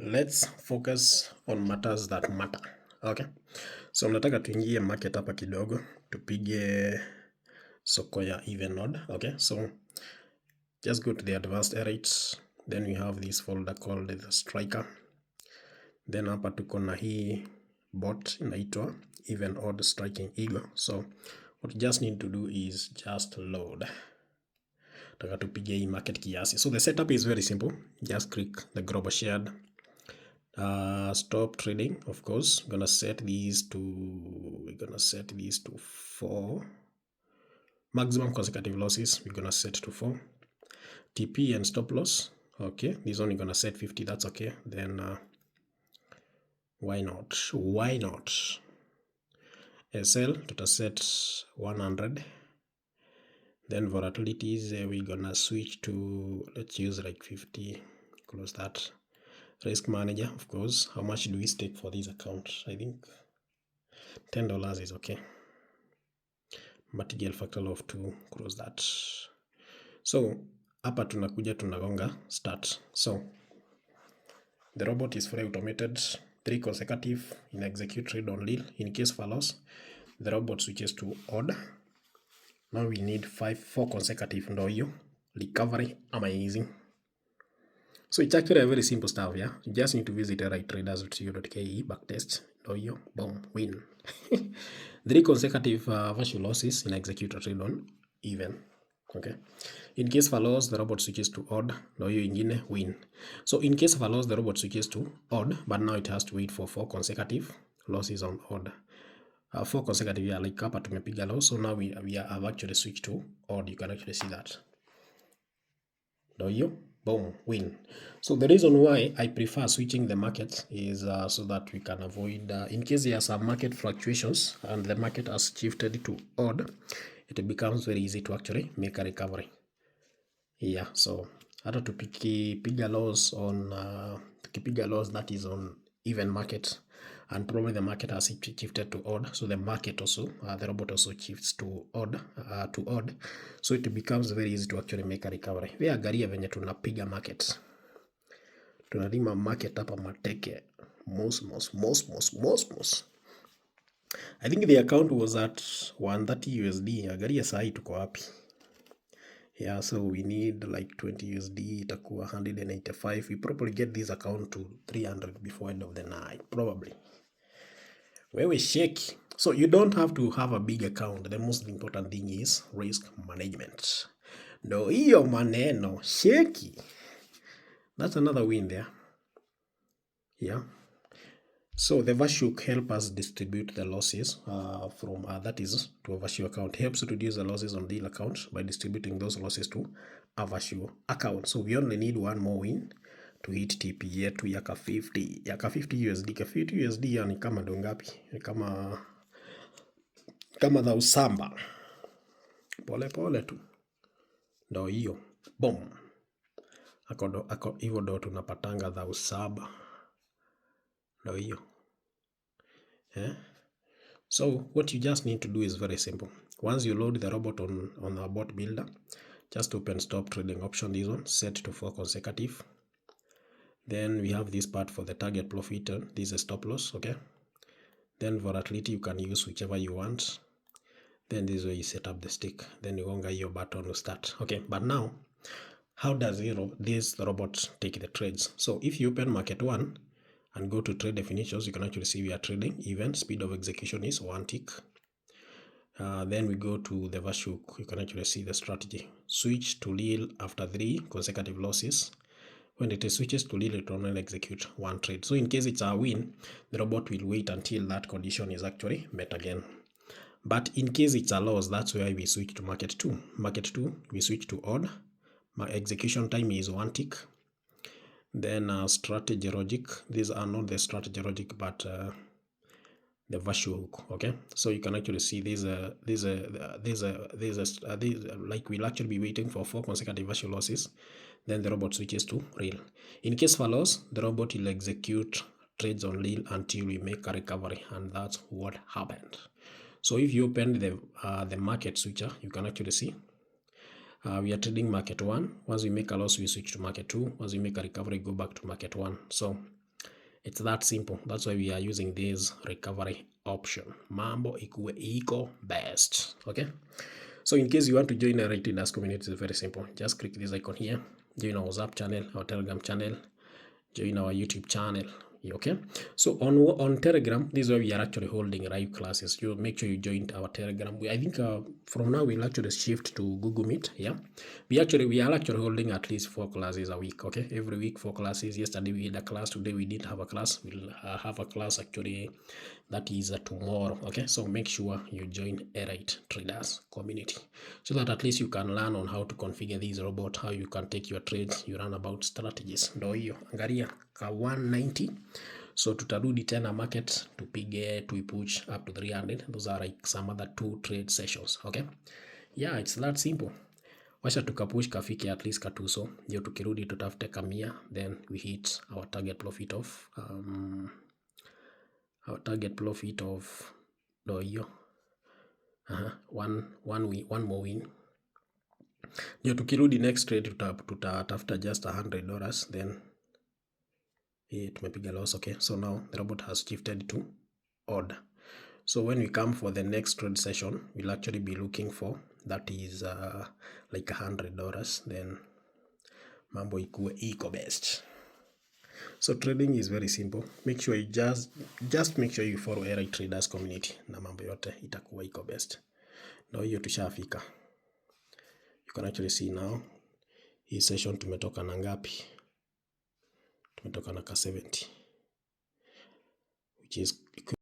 Let's focus on matters that matter. Okay, so nataka tuingie market hapa kidogo tupige soko ya even odd. Okay, so just go to the advanced rates, then we have this folder called the striker, then hapa tuko na hii bot inaitwa even odd striking eagle. So what you just need to do is just load. Taka tupige hii market kiasi. So the setup is very simple. Just click the global shared stop trading. Of course, we're gonna set these to 4 maximum consecutive losses. We're gonna set to 4 TP and stop loss. Okay, this one you're gonna set 50. That's okay. Then why not SL to set 100. Then volatilities we're gonna switch to, let's use like 50. Close that. Risk manager, of course, how much do we stake for this account? I think $10 is okay. Material factor of 2, close that. So hapa tunakuja tunagonga start. So the robot is fully automated, 3 consecutive in execute trade on lead. In case of a loss, the robot switches to odd. Now we need 4 consecutive, ndo hiyo recovery. Amazing. So it's actually a very simple stuff, yeah. You just need to visit rightraders.co.ke, backtest, ndo hiyo, boom, win. 3 consecutive virtual losses in execute a trade on even. Okay. In case of a loss, the robot switches to odd, ndo hiyo ingine, win. So in case of a loss, the robot switches to odd, but now it has to wait for 4 consecutive losses on odd. 4 consecutive, yeah, like hapa tumepiga loss, so now we have actually switched to odd. You can actually see that. Ndo hiyo, boom, win. So the reason why I prefer switching the market is so that we can avoid, in case there are some market fluctuations and the market has shifted to odd, it becomes very easy to actually make a recovery. Yeah, so hata tukipiga loss on that is on even market, and probably the market has shifted to odd, so the market also, the robot also shifts to odd, so it becomes very easy to actually make a recovery. We angalia venye tunapiga market, tunalima market hapa mateke most. I think the account was at 130 USD. Angalia sahi tuko wapi? Yeah, so we need like 20 USD, itakuwa 185. We probably get this account to 300 before end of the night, probably. Wewe shake. So you don't have to have a big account. The most important thing is risk management. No, hiyo maneno, shake. That's another win there. Yeah. So the Vashu help us distribute the losses from that is to a Vashu account. Helps to reduce the losses on deal account by distributing those losses to a Vashu account. So we only need one more win to hit TP yetu ya ka 50 USD. Ka 50 USD yani kama ndo ngapi? Kama za usamba. Pole tu. Ndo hiyo. Boom. Ako hivyo ndo tunapatanga za usaba. Ndo hiyo. Yeah. So what you just need to do is very simple. Once you load the robot on the bot builder, just open stop trading option, this one, set to 4 consecutive. Then we have this part for the target profit, this is a stop loss, okay? Then volatility you can use whichever you want. Then this way you set up the stick. Then you gonga your button to start. Okay, but now, how does this robot take the trades? So if you open market 1, and go to trade definitions, you can actually see we are trading even. Speed of execution is 1 tick. Then we go to the Vashuk. You can actually see the strategy. Switch to Lil after 3 consecutive losses. When it switches to Lil, it will only execute 1 trade. So in case it's a win, the robot will wait until that condition is actually met again. But in case it's a loss, that's why we switch to market 2. Market 2, we switch to odd. My execution time is 1 tick. Then strategy logic. These are not the strategy logic, but the virtual hook. Okay, so you can actually see these like we'll actually be waiting for 4 consecutive virtual losses. Then the robot switches to real. In case of a loss, the robot will execute trades on real until we make a recovery, and that's what happened. So if you open the market switcher, you can actually see. We are trading market 1. Once we make a loss, we switch to market 2. Once we make a recovery, go back to market 1. So It's that simple. That's why we are using this recovery option. Mambo ikuwe iko best. Okay. So in case you want to join a traders community, it's very simple. Just click this icon here. Join our WhatsApp channel, our Telegram channel, join our YouTube channel. Okay, so on Telegram, this is where we are actually holding live classes. You make sure you join our Telegram. I think from now we'll actually shift to Google Meet. Yeah, we are actually holding at least 4 classes a week. Okay, every week 4 classes. Yesterday we had a class. Today we didn't have a class. We'll have a class actually that is tomorrow. Okay, so make sure you join Elite Traders community so that at least you can learn on how to configure this robot, how you can take your trades, you run about strategies. Ndo hiyo, angalia ka 190. So tutarudi tena market tupige tuipush up to 300. Those are like some other 2 trade sessions. Okay, yeah, it's that simple. Washa tukapush kafike at least katuso, ndio tukirudi tutafute kamia, then we hit our target profit of ndo hiyo one more win. Ndio tukirudi next trade tutatafuta just $100, then tumepiga loss. Okay, so now the robot has shifted to order. So when we come for the next trade session, we'll actually be looking for that is like $100, then mambo ikuwe iko best. So trading is very simple. Make sure you just make sure you follow Elite Traders community na mambo yote itakuwa iko best. Ndio hiyo tushafika. You can actually see now hii session tumetoka na ngapi? Tumetoka na ka 70, which is